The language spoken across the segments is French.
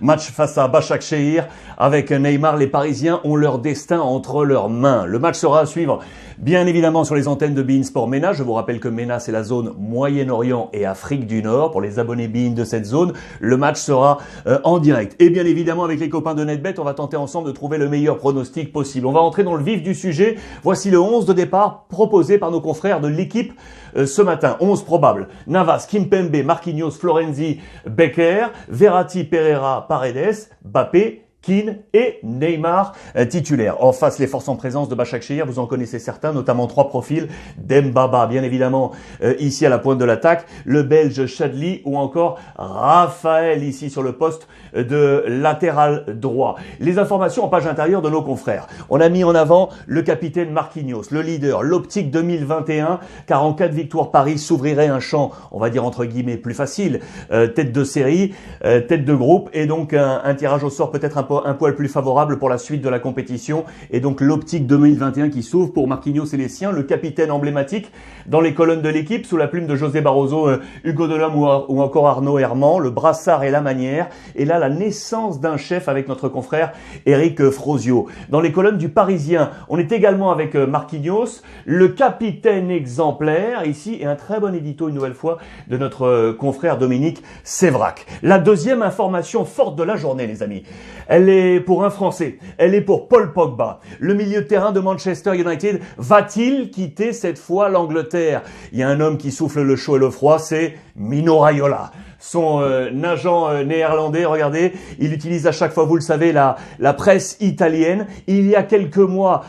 Match face à Başakşehir avec Neymar. Les Parisiens ont leur destin entre leurs mains. Le match sera à suivre bien évidemment sur les antennes de beIN Sport MENA. Je vous rappelle que MENA c'est la zone Moyen-Orient et Afrique du Nord. Pour les abonnés beIN de cette zone, le match sera en direct. Et bien évidemment avec les copains de NetBet, on va tenter ensemble de trouver le meilleur pronostic possible. On va entrer dans le vif du sujet. Voici le 11 de départ proposé par nos confrères de l'équipe ce matin. 11 probables. Navas, Kimpembe, Marquinhos, Florenzi, Becker, Verratti, Pereira, Paredes, Mbappé, Keane et Neymar titulaires. En face, les forces en présence de Başakşehir, vous en connaissez certains, notamment trois profils. Dembaba, bien évidemment, ici à la pointe de l'attaque. Le Belge Chadli ou encore Raphaël, ici sur le poste de latéral droit. Les informations en page intérieure de nos confrères. On a mis en avant le capitaine Marquinhos, le leader, l'optique 2021, car en cas de victoire, Paris s'ouvrirait un champ, on va dire entre guillemets, plus facile. Tête de série, tête de groupe, et donc un tirage au sort peut-être un poil plus favorable pour la suite de la compétition. Et donc l'optique 2021 qui s'ouvre pour Marquinhos et les siens, le capitaine emblématique dans les colonnes de l'équipe, sous la plume de José Barroso, Hugo Delhomme ou encore Arnaud Herman, le brassard et la manière. Et là, la naissance d'un chef avec notre confrère Eric Frosio. Dans les colonnes du Parisien, on est également avec Marquinhos, le capitaine exemplaire ici, et un très bon édito une nouvelle fois de notre confrère Dominique Sévrac. La deuxième information forte de la journée, les amis, elle est pour un Français, elle est pour Paul Pogba. Le milieu de terrain de Manchester United va-t-il quitter cette fois l'Angleterre? Il y a un homme qui souffle le chaud et le froid, c'est Mino Raiola. Son agent néerlandais, regardez, il utilise à chaque fois, vous le savez, la presse italienne. Il y a quelques mois,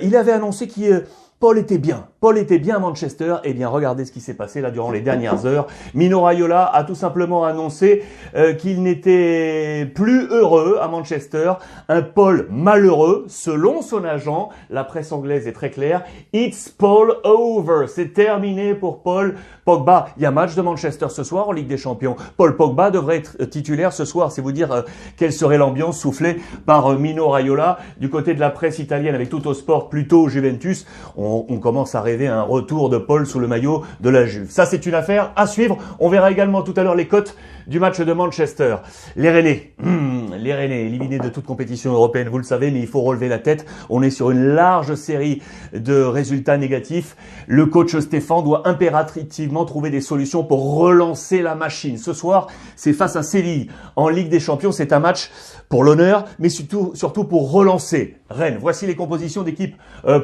il avait annoncé qu'il Paul était bien à Manchester. Eh bien, regardez ce qui s'est passé là durant les dernières heures. Mino Raiola a tout simplement annoncé qu'il n'était plus heureux à Manchester. Un Paul malheureux, selon son agent. La presse anglaise est très claire. It's Paul over. C'est terminé pour Paul Pogba. Il y a match de Manchester ce soir en Ligue des Champions. Paul Pogba devrait être titulaire ce soir. C'est vous dire quelle serait l'ambiance soufflée par Mino Raiola. Du côté de la presse italienne avec Tuttosport, plutôt Juventus, on commence à rêver un retour de Paul sous le maillot de la Juve. Ça, c'est une affaire à suivre. On verra également tout à l'heure les cotes du match de Manchester. Les Rennais, éliminés de toute compétition européenne, vous le savez, mais il faut relever la tête. On est sur une large série de résultats négatifs. Le coach Stéphane doit impérativement trouver des solutions pour relancer la machine. Ce soir, c'est face à Séville en Ligue des Champions. C'est un match pour l'honneur, mais surtout pour relancer Rennes. Voici les compositions d'équipes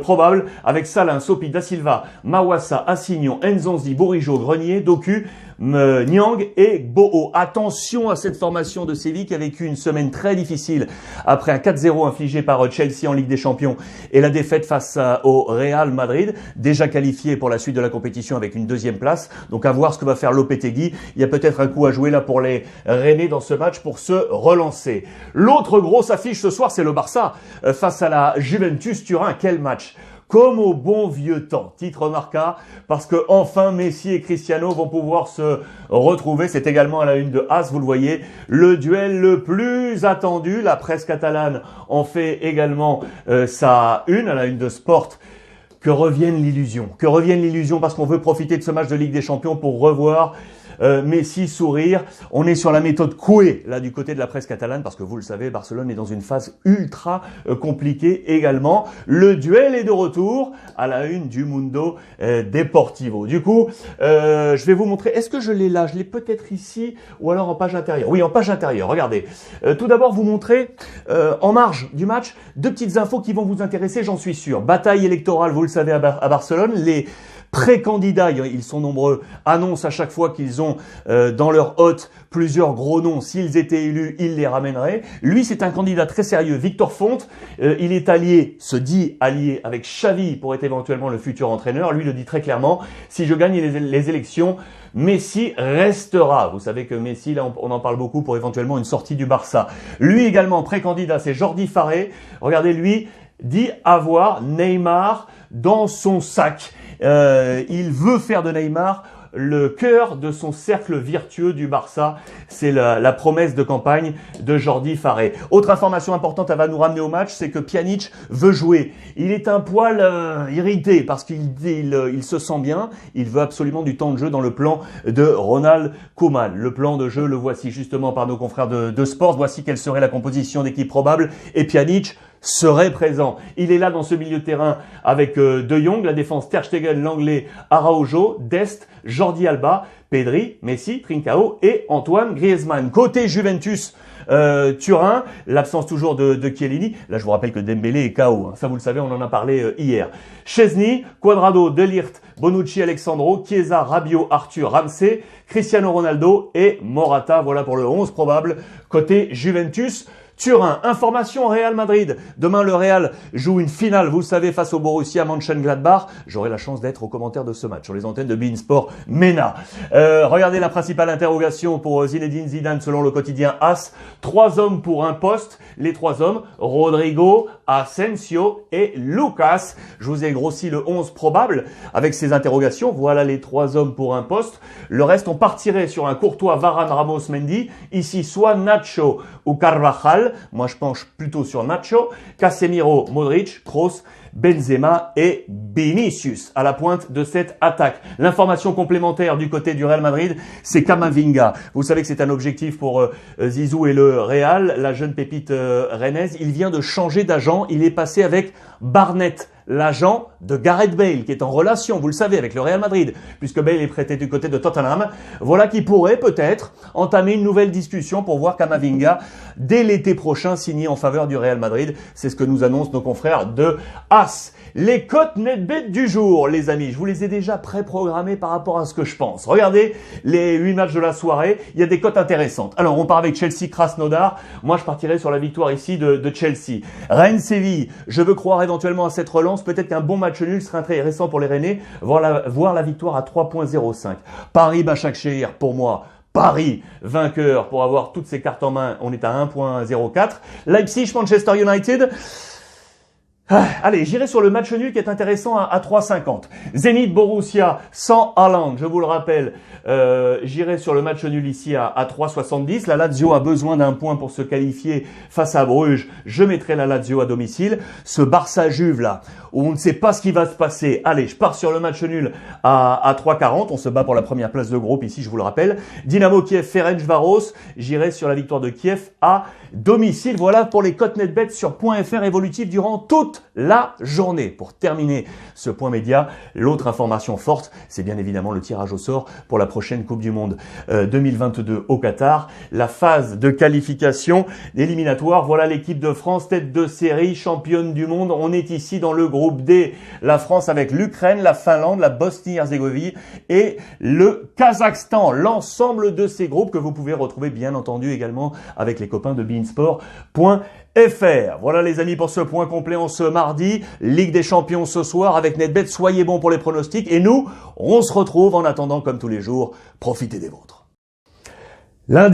probables avec Salin, Sopi, Da Silva, Mawassa, Assignon, Nzonzi, Bourigeaud, Grenier, Doku, Niang et Boho. Attention à cette formation de Séville qui a vécu une semaine très difficile après un 4-0 infligé par Chelsea en Ligue des Champions et la défaite face au Real Madrid, déjà qualifié pour la suite de la compétition avec une deuxième place. Donc à voir ce que va faire Lopetegui. Il y a peut-être un coup à jouer là pour les Rennais dans ce match pour se relancer. L'autre grosse affiche ce soir, c'est le Barça face à la Juventus Turin. Quel match! Comme au bon vieux temps, titre Marca, parce que enfin Messi et Cristiano vont pouvoir se retrouver. C'est également à la une de AS, vous le voyez, le duel le plus attendu. La presse catalane en fait également sa une, à la une de Sport. Que revienne l'illusion, parce qu'on veut profiter de ce match de Ligue des Champions pour revoir Messi sourire. On est sur la méthode Coué, là, du côté de la presse catalane, parce que vous le savez, Barcelone est dans une phase ultra compliquée également. Le duel est de retour à la une du Mundo Deportivo. Du coup, je vais vous montrer, est-ce que je l'ai là? Je l'ai peut-être ici, ou alors en page intérieure. Oui, en page intérieure, regardez. Tout d'abord, vous montrer, en marge du match, deux petites infos qui vont vous intéresser, j'en suis sûr. Bataille électorale, vous le savez, à Barcelone. Les pré-candidats, ils sont nombreux, annoncent à chaque fois qu'ils ont dans leur hôte plusieurs gros noms. S'ils étaient élus, ils les ramèneraient. Lui, c'est un candidat très sérieux, Victor Font. Il est allié, se dit allié avec Xavi pour être éventuellement le futur entraîneur. Lui le dit très clairement, si je gagne les élections, Messi restera. Vous savez que Messi, là, on en parle beaucoup pour éventuellement une sortie du Barça. Lui également, pré-candidat, c'est Jordi Farré. Regardez, lui dit avoir Neymar dans son sac. Il veut faire de Neymar le cœur de son cercle virtueux du Barça. C'est la promesse de campagne de Jordi Farré. Autre information importante, elle va nous ramener au match, c'est que Pjanic veut jouer. Il est un poil irrité parce qu'il se sent bien. Il veut absolument du temps de jeu dans le plan de Ronald Koeman. Le plan de jeu, le voici justement par nos confrères de Sport. Voici quelle serait la composition d'équipe probable. Et Pjanic serait présent. Il est là dans ce milieu de terrain avec De Jong, la défense Ter Stegen, Langlais, Araujo, Dest, Jordi Alba, Pedri, Messi, Trincao et Antoine Griezmann. Côté Juventus, Turin, l'absence toujours de Chiellini. Là, je vous rappelle que Dembélé est KO. Hein. Ça, vous le savez, on en a parlé hier. Chesney, Cuadrado, De Ligt, Bonucci, Alexandro, Chiesa, Rabiot, Arthur, Ramsey, Cristiano Ronaldo et Morata. Voilà pour le 11 probable côté Juventus. Turin, information Real Madrid. Demain, le Real joue une finale, vous le savez, face au Borussia Mönchengladbach. J'aurai la chance d'être au commentaire de ce match sur les antennes de beIN Sport MENA. Regardez la principale interrogation pour Zinedine Zidane selon le quotidien AS. 3 hommes pour un poste. Les 3 hommes, Rodrigo, Asensio et Lucas. Je vous ai grossi le 11 probable avec ces interrogations. Voilà les 3 hommes pour un poste. Le reste, on partirait sur un Courtois, Varane, Ramos, Mendy. Ici, soit Nacho ou Carvajal. Moi, je penche plutôt sur Nacho, Casemiro, Modric, Kroos, Benzema et Vinicius à la pointe de cette attaque. L'information complémentaire du côté du Real Madrid, c'est Camavinga. Vous savez que c'est un objectif pour Zizou et le Real, la jeune pépite rennaise. Il vient de changer d'agent. Il est passé avec Barnett, l'agent de Gareth Bale, qui est en relation, vous le savez, avec le Real Madrid, puisque Bale est prêté du côté de Tottenham. Voilà qui pourrait peut-être entamer une nouvelle discussion pour voir Camavinga dès l'été prochain signé en faveur du Real Madrid. C'est ce que nous annoncent nos confrères de AS. Les cotes NetBet du jour, les amis, je vous les ai déjà préprogrammées par rapport à ce que je pense. Regardez les 8 matchs de la soirée, il y a des cotes intéressantes. Alors, on part avec Chelsea-Krasnodar. Moi, je partirais sur la victoire ici de Chelsea. Rennes-Séville, je veux croire éventuellement à cette relance. Peut-être qu'un bon match nul serait intéressant pour les Rennais. Voir la victoire à 3.05. Paris-Başakşehir, pour moi, Paris, vainqueur pour avoir toutes ses cartes en main. On est à 1.04. Leipzig-Manchester United. Allez, j'irai sur le match nul qui est intéressant à 3,50. Zénith Borussia sans Haaland, je vous le rappelle. J'irai sur le match nul ici à 3,70. La Lazio a besoin d'un point pour se qualifier face à Bruges. Je mettrai la Lazio à domicile. Ce Barça-Juve là, où on ne sait pas ce qui va se passer. Allez, je pars sur le match nul à 3,40. On se bat pour la première place de groupe ici, je vous le rappelle. Dynamo Kiev, Ferencvaros. J'irai sur la victoire de Kiev à domicile. Voilà pour les cotes NetBet sur .fr évolutif durant toute la journée. Pour terminer ce point média, l'autre information forte, c'est bien évidemment le tirage au sort pour la prochaine Coupe du Monde 2022 au Qatar. La phase de qualification éliminatoire. Voilà l'équipe de France, tête de série, championne du monde. On est ici dans le groupe D. La France avec l'Ukraine, la Finlande, la Bosnie-Herzégovine et le Kazakhstan. L'ensemble de ces groupes que vous pouvez retrouver bien entendu également avec les copains de beINSport.fr. Voilà les amis pour ce point complet en ce mardi. Ligue des Champions ce soir avec NetBet. Soyez bons pour les pronostics. Et nous, on se retrouve en attendant comme tous les jours. Profitez des vôtres. Lundi.